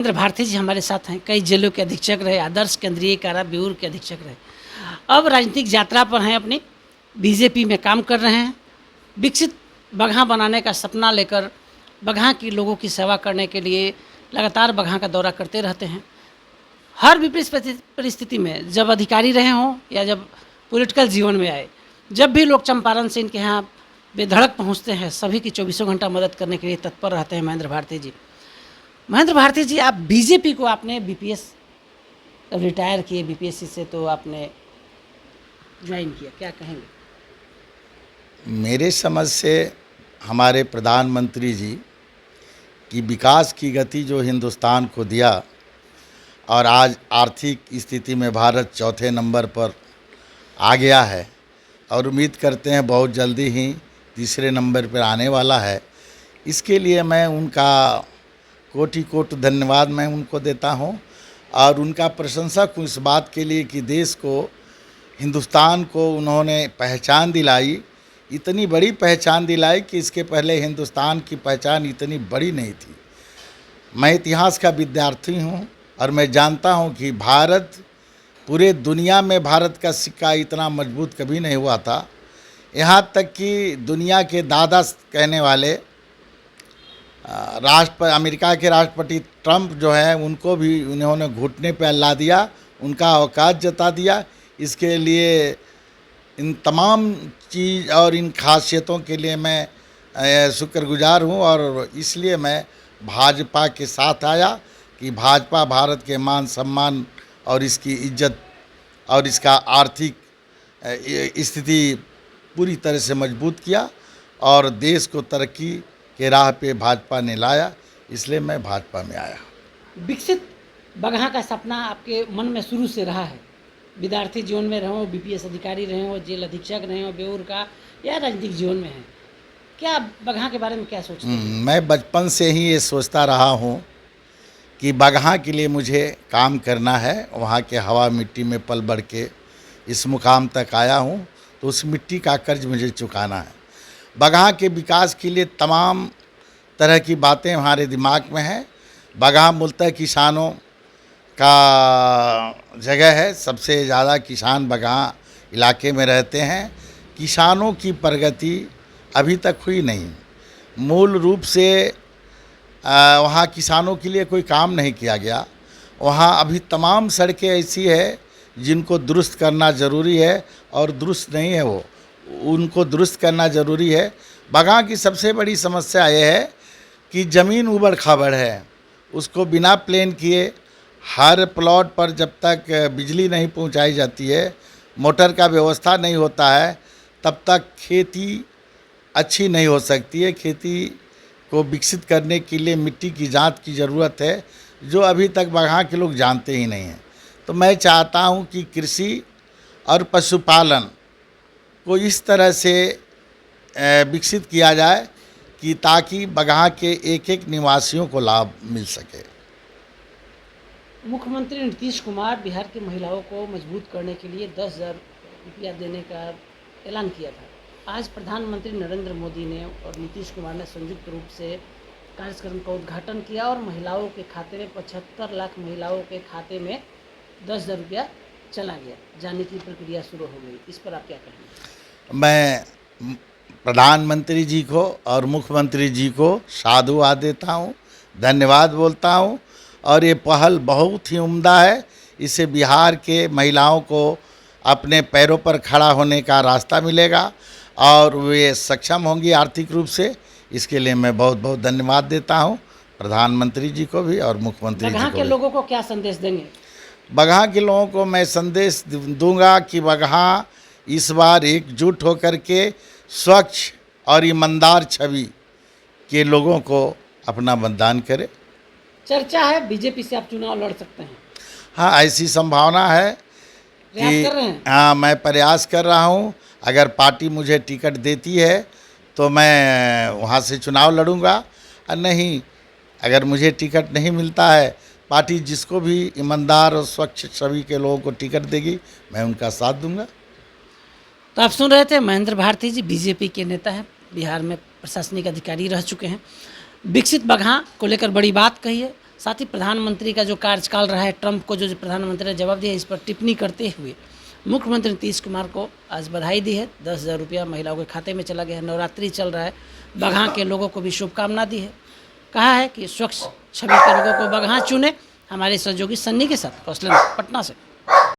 महेंद्र भारती जी हमारे साथ हैं। कई जेलों के अधीक्षक रहे, आदर्श केंद्रीय कारा ब्यूरो के अधीक्षक रहे। अब राजनीतिक यात्रा पर हैं, अपनी बीजेपी में काम कर रहे हैं। विकसित बगहा बनाने का सपना लेकर बगहा के लोगों की सेवा करने के लिए लगातार बगहा का दौरा करते रहते हैं। हर विपरीत परिस्थिति में जब अधिकारी रहे हों या जब पॉलिटिकल जीवन में आए, जब भी लोग चंपारण से इनके यहाँ बेधड़क पहुँचते हैं, सभी की 24 घंटा मदद करने के लिए तत्पर रहते हैं महेंद्र भारती जी। महेंद्र भारती जी, आप बीजेपी को आपने बीपीएस रिटायर किए, बीपीएससी से तो आपने ज्वाइन किया, क्या कहेंगे? मेरे समझ से हमारे प्रधानमंत्री जी की विकास की गति जो हिंदुस्तान को दिया और आज आर्थिक स्थिति में भारत चौथे नंबर पर आ गया है और उम्मीद करते हैं बहुत जल्दी ही तीसरे नंबर पर आने वाला है। इसके लिए मैं उनका कोटि कोटि धन्यवाद मैं उनको देता हूं और उनका प्रशंसक हूँ इस बात के लिए कि देश को, हिंदुस्तान को उन्होंने पहचान दिलाई, इतनी बड़ी पहचान दिलाई कि इसके पहले हिंदुस्तान की पहचान इतनी बड़ी नहीं थी। मैं इतिहास का विद्यार्थी हूँ और मैं जानता हूँ कि भारत, पूरे दुनिया में भारत का सिक्का इतना मजबूत कभी नहीं हुआ था। यहाँ तक कि दुनिया के दादा कहने वाले अमेरिका के राष्ट्रपति ट्रंप जो हैं, उनको भी उन्होंने घुटने पर ला दिया, उनका औकात जता दिया। इसके लिए इन तमाम चीज़ और इन खासियतों के लिए मैं शुक्रगुजार हूँ और इसलिए मैं भाजपा के साथ आया कि भाजपा भारत के मान सम्मान और इसकी इज्जत और इसका आर्थिक स्थिति पूरी तरह से मजबूत किया और देश को तरक्की के राह पे भाजपा ने लाया, इसलिए मैं भाजपा में आया। विकसित बगहा का सपना आपके मन में शुरू से रहा है? विद्यार्थी जीवन में रहे हो, बीपीएस अधिकारी रहे हो, जेल अधीक्षक रहे हो, बेऊर का, या राजनीतिक जीवन में है, क्या बगहा के बारे में क्या सोचते हैं? मैं बचपन से ही ये सोचता रहा हूँ कि बगहा के लिए मुझे काम करना है। वहाँ के हवा मिट्टी में पल बढ़ के इस मुकाम तक आया हूँ, तो उस मिट्टी का कर्ज मुझे चुकाना है। बगहा के विकास के लिए तमाम तरह की बातें हमारे दिमाग में हैं। बगहा मूलतः किसानों का जगह है, सबसे ज़्यादा किसान बगहा इलाके में रहते हैं। किसानों की प्रगति अभी तक हुई नहीं, मूल रूप से वहाँ किसानों के लिए कोई काम नहीं किया गया। वहाँ अभी तमाम सड़कें ऐसी है जिनको दुरुस्त करना ज़रूरी है और दुरुस्त नहीं है, वो उनको दुरुस्त करना ज़रूरी है। बगहा की सबसे बड़ी समस्या ये है कि ज़मीन उबड़ खाबड़ है, उसको बिना प्लेन किए हर प्लॉट पर जब तक बिजली नहीं पहुंचाई जाती है, मोटर का व्यवस्था नहीं होता है, तब तक खेती अच्छी नहीं हो सकती है। खेती को विकसित करने के लिए मिट्टी की जांच की ज़रूरत है, जो अभी तक बगहा के लोग जानते ही नहीं हैं। तो मैं चाहता हूं कि कृषि और पशुपालन को इस तरह से विकसित किया जाए कि ताकि बगहा के एक एक निवासियों को लाभ मिल सके। मुख्यमंत्री नीतीश कुमार बिहार की महिलाओं को मजबूत करने के लिए 10,000 रुपया देने का ऐलान किया था। आज प्रधानमंत्री नरेंद्र मोदी ने और नीतीश कुमार ने संयुक्त रूप से कार्यक्रम का उद्घाटन किया और महिलाओं के खाते में 75 लाख महिलाओं के खाते में 10,000 रुपया चला गया, जाने की प्रक्रिया शुरू हो गई। इस पर आप क्या कहेंगे? मैं प्रधानमंत्री जी को और मुख्यमंत्री जी को साधुवाद देता हूँ, धन्यवाद बोलता हूँ और ये पहल बहुत ही उम्दा है। इससे बिहार के महिलाओं को अपने पैरों पर खड़ा होने का रास्ता मिलेगा और वे सक्षम होंगी आर्थिक रूप से। इसके लिए मैं बहुत बहुत धन्यवाद देता हूँ प्रधानमंत्री जी को भी और मुख्यमंत्री जी को। बगहा के लोगों को क्या संदेश देंगे? बगहा के लोगों को मैं संदेश दूंगा कि बगहा इस बार एकजुट होकर के स्वच्छ और ईमानदार छवि के लोगों को अपना मतदान करे। चर्चा है बीजेपी से आप चुनाव लड़ सकते हैं? हाँ, ऐसी संभावना है प्रयास कर रहे हैं? हाँ, मैं प्रयास कर रहा हूँ। अगर पार्टी मुझे टिकट देती है तो मैं वहाँ से चुनाव लड़ूंगा, और नहीं, अगर मुझे टिकट नहीं मिलता है, पार्टी जिसको भी ईमानदार और स्वच्छ छवि के लोगों को टिकट देगी, मैं उनका साथ दूंगा। तो आप सुन रहे थे महेंद्र भारती जी, बीजेपी के नेता हैं, बिहार में प्रशासनिक अधिकारी रह चुके हैं। विकसित बगहा को लेकर बड़ी बात कही है। साथ ही प्रधानमंत्री का जो कार्यकाल रहा है, ट्रंप को जो प्रधानमंत्री ने जवाब दिया, इस पर टिप्पणी करते हुए मुख्यमंत्री नीतीश कुमार को आज बधाई दी है। 10,000 रुपया महिलाओं के खाते में चला गया है। नवरात्रि चल रहा है, बगहा के लोगों को भी शुभकामना दी है। कहा है कि स्वच्छ छवि के लोगों को बगहा चुने। हमारे सहयोगी सन्नी के साथ कौशलन पटना से।